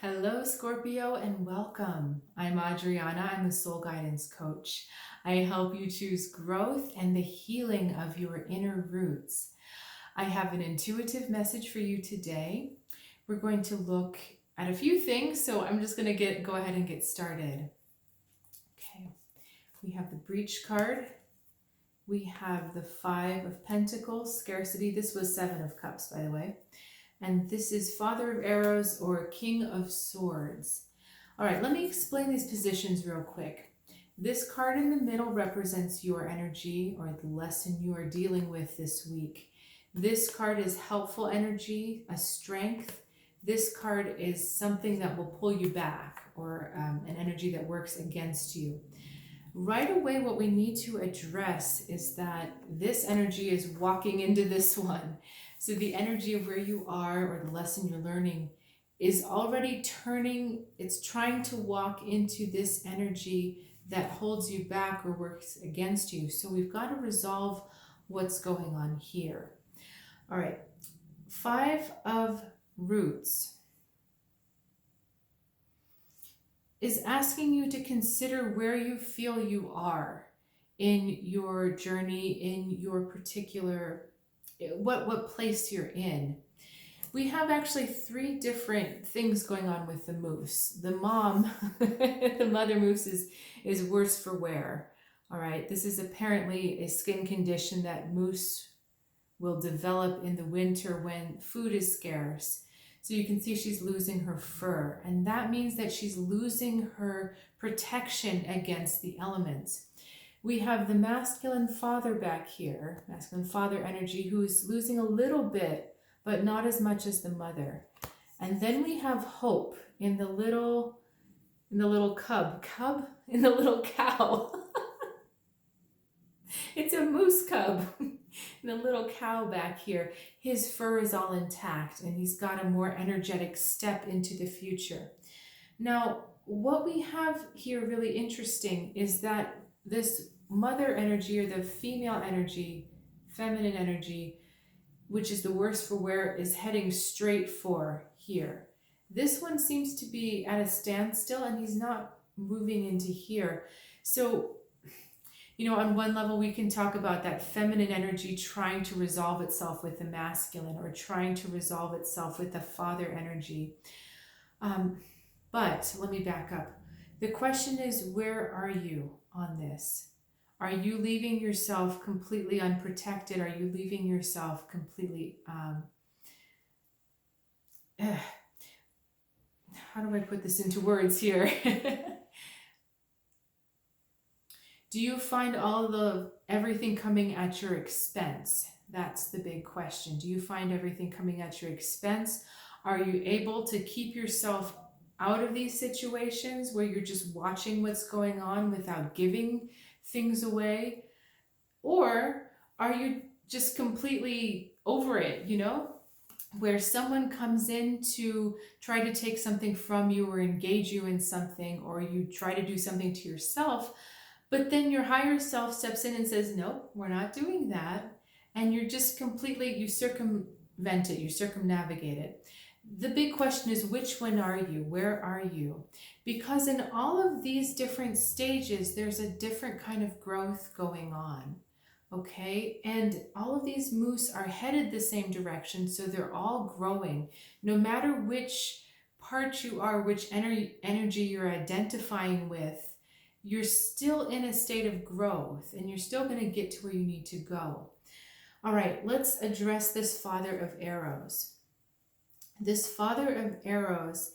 Hello, Scorpio, and welcome. I'm Adriana. I'm a soul guidance coach. I help you choose growth and the healing of your inner roots. I have an intuitive message for you today. We're going to look at a few things, so I'm just going to go ahead and get started. Okay, we have the Breach card. We have the Five of Pentacles, Scarcity. This was Seven of Cups, by the way. And this is Father of Arrows or King of Swords. All right, let me explain these positions real quick. This card in the middle represents your energy or the lesson you are dealing with this week. This card is helpful energy, a strength. This card is something that will pull you back or an energy that works against you. Right away, what we need to address is that this energy is walking into this one. So the energy of where you are or the lesson you're learning is already turning, it's trying to walk into this energy that holds you back or works against you. So we've got to resolve what's going on here. All right, Five of Roots is asking you to consider where you feel you are in your journey, in your particular what place you're in. We have actually three different things going on with the moose. The mom, the mother moose is worse for wear. All right, this is apparently a skin condition that moose will develop in the winter when food is scarce. So you can see she's losing her fur, and that means that she's losing her protection against the elements. We have the masculine father back here, masculine father energy, who is losing a little bit, but not as much as the mother. And then we have hope in the little cub, in the little cow. It's a moose cub. The little cow back here, his fur is all intact and he's got a more energetic step into the future. Now, what we have here really interesting is that this mother energy or the female energy, feminine energy, which is the worst for wear, is heading straight for here. This one seems to be at a standstill and he's not moving into here. So, you know, on one level, we can talk about that feminine energy trying to resolve itself with the masculine or trying to resolve itself with the father energy. But let me back up. The question is, where are you on this? Are you leaving yourself completely unprotected? Are you leaving yourself completely, how do I put this into words here? Do you find everything coming at your expense? That's the big question. Do you find everything coming at your expense? Are you able to keep yourself out of these situations where you're just watching what's going on without giving things away? Or are you just completely over it, you know, where someone comes in to try to take something from you or engage you in something, or you try to do something to yourself, but then your higher self steps in and says, no, we're not doing that. And you're just completely, you circumvent it, you circumnavigate it. The big question is, which one are you? Where are you? Because in all of these different stages, there's a different kind of growth going on, okay? And all of these moose are headed the same direction, so they're all growing. No matter which part you are, which energy you're identifying with, you're still in a state of growth and you're still going to get to where you need to go. All right, let's address this Father of Arrows. This Father of Arrows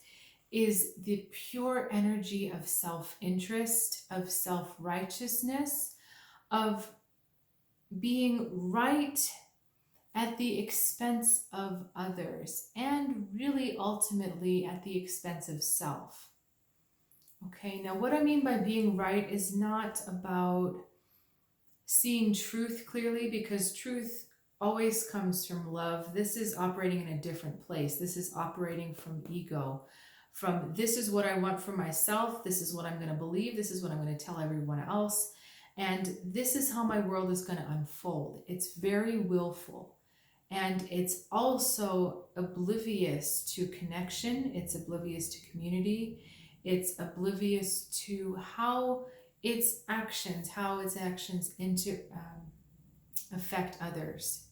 is the pure energy of self-interest, of self-righteousness, of being right at the expense of others, and really ultimately at the expense of self. Okay, now what I mean by being right is not about seeing truth clearly, because truth always comes from love. This is operating in a different place. This is operating from ego, from this is what I want for myself, this is what I'm going to believe, this is what I'm going to tell everyone else, and this is how my world is going to unfold. It's very willful. And it's also oblivious to connection. It's oblivious to community. It's oblivious to how its actions affect others,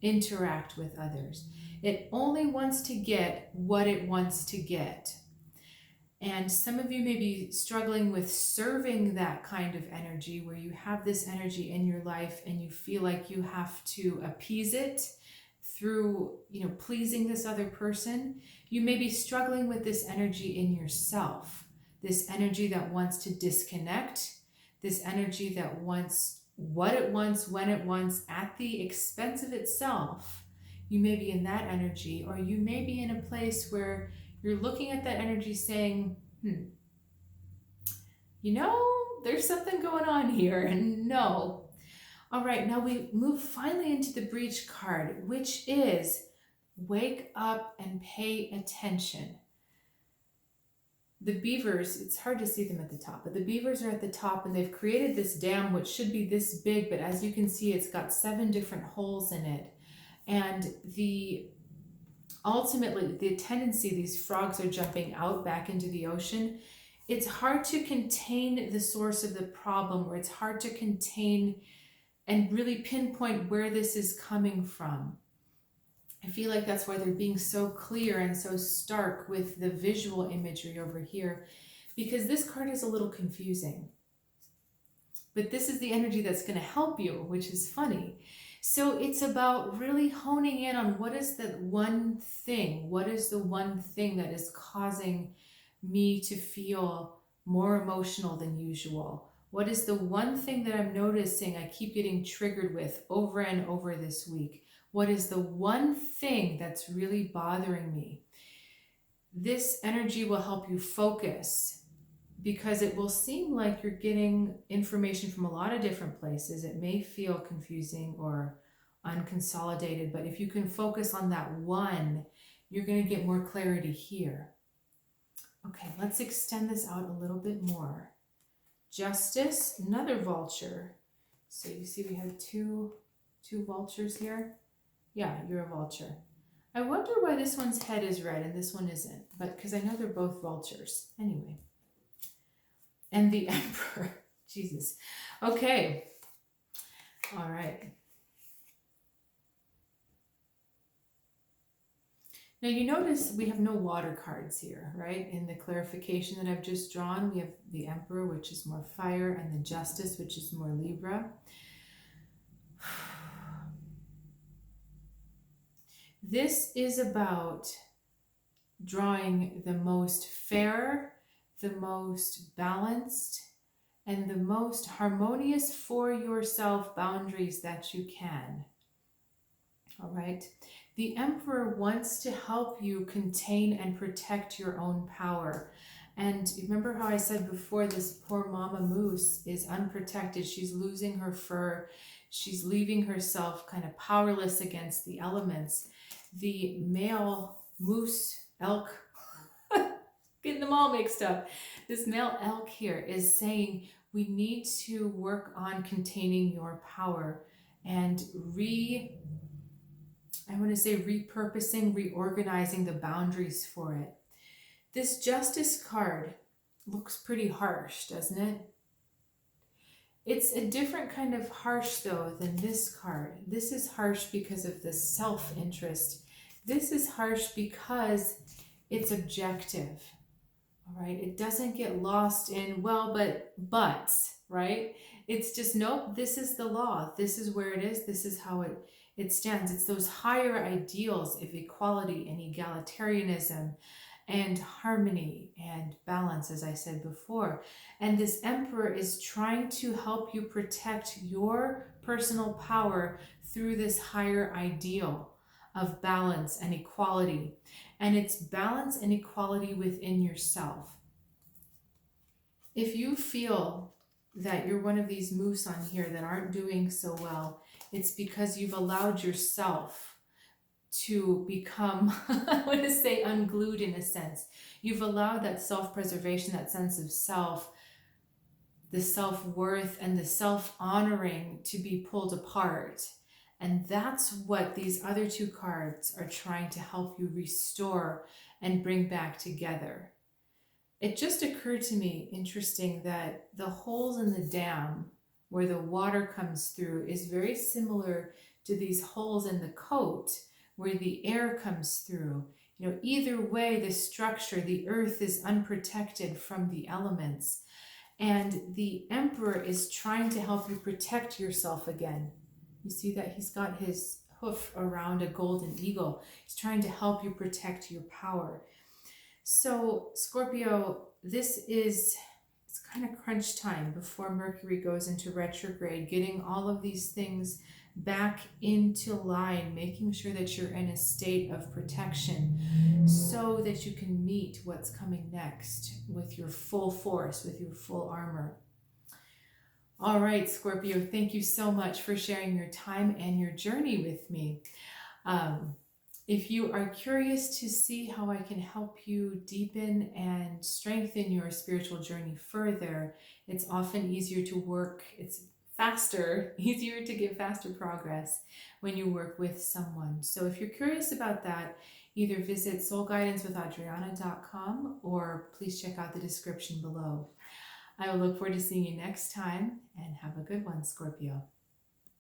interact with others. It only wants to get what it wants to get. And some of you may be struggling with serving that kind of energy, where you have this energy in your life and you feel like you have to appease it through, pleasing this other person. You may be struggling with this energy in yourself, this energy that wants to disconnect, this energy that wants what it wants, when it wants, at the expense of itself. You may be in that energy, or you may be in a place where you're looking at that energy saying, there's something going on here, and no. All right, now we move finally into the Breach card, which is wake up and pay attention. The beavers, it's hard to see them at the top, but the beavers are at the top, and they've created this dam which should be this big, but as you can see, it's got 7 different holes in it. And ultimately, the tendency, these frogs are jumping out back into the ocean. It's hard to contain the source of the problem, or it's hard to contain and really pinpoint where this is coming from. I feel like that's why they're being so clear and so stark with the visual imagery over here, because this card is a little confusing. But this is the energy that's going to help you, which is funny. So it's about really honing in on what is the one thing that is causing me to feel more emotional than usual. What is the one thing that I'm noticing I keep getting triggered with over and over this week? What is the one thing that's really bothering me? This energy will help you focus, because it will seem like you're getting information from a lot of different places. It may feel confusing or unconsolidated, but if you can focus on that one, you're going to get more clarity here. Okay, let's extend this out a little bit more. Justice, another vulture. So you see we have two vultures here. Yeah, you're a vulture. I wonder why this one's head is red and this one isn't, but because I know they're both vultures. Anyway. And the Emperor. Jesus. Okay. All right. Now you notice we have no water cards here, right? In the clarification that I've just drawn, we have the Emperor, which is more fire, and the Justice, which is more Libra. This is about drawing the most fair, the most balanced, and the most harmonious for yourself boundaries that you can. All right. The Emperor wants to help you contain and protect your own power. And remember how I said before, this poor mama moose is unprotected. She's losing her fur. She's leaving herself kind of powerless against the elements. The male moose, elk, getting them all mixed up. This male elk here is saying we need to work on containing your power and repurposing, reorganizing the boundaries for it. This Justice card looks pretty harsh, doesn't it? It's a different kind of harsh, though, than this card. This is harsh because of the self-interest. This is harsh because it's objective, all right? It doesn't get lost in, well, buts, right? It's just, nope, this is the law. This is where it is. This is how it stands. It's those higher ideals of equality and egalitarianism and harmony and balance, as I said before. And this Emperor is trying to help you protect your personal power through this higher ideal of balance and equality. And it's balance and equality within yourself. If you feel that you're one of these moose on here that aren't doing so well, it's because you've allowed yourself to become, I want to say, unglued in a sense. You've allowed that self-preservation, that sense of self, the self-worth and the self-honoring to be pulled apart. And that's what these other two cards are trying to help you restore and bring back together. It just occurred to me, interesting, that the holes in the dam where the water comes through is very similar to these holes in the coat where the air comes through. You know, either way, the structure, the earth is unprotected from the elements. And the Emperor is trying to help you protect yourself again. You see that he's got his hoof around a golden eagle. He's trying to help you protect your power. So Scorpio, it's kind of crunch time before Mercury goes into retrograde, getting all of these things back into line, making sure that you're in a state of protection so that you can meet what's coming next with your full force, with your full armor. All right, Scorpio, thank you so much for sharing your time and your journey with me. If you are curious to see how I can help you deepen and strengthen your spiritual journey further, it's often easier to work, it's faster, easier to get faster progress when you work with someone. So if you're curious about that, either visit soulguidancewithadriana.com or please check out the description below. I will look forward to seeing you next time, and have a good one, Scorpio.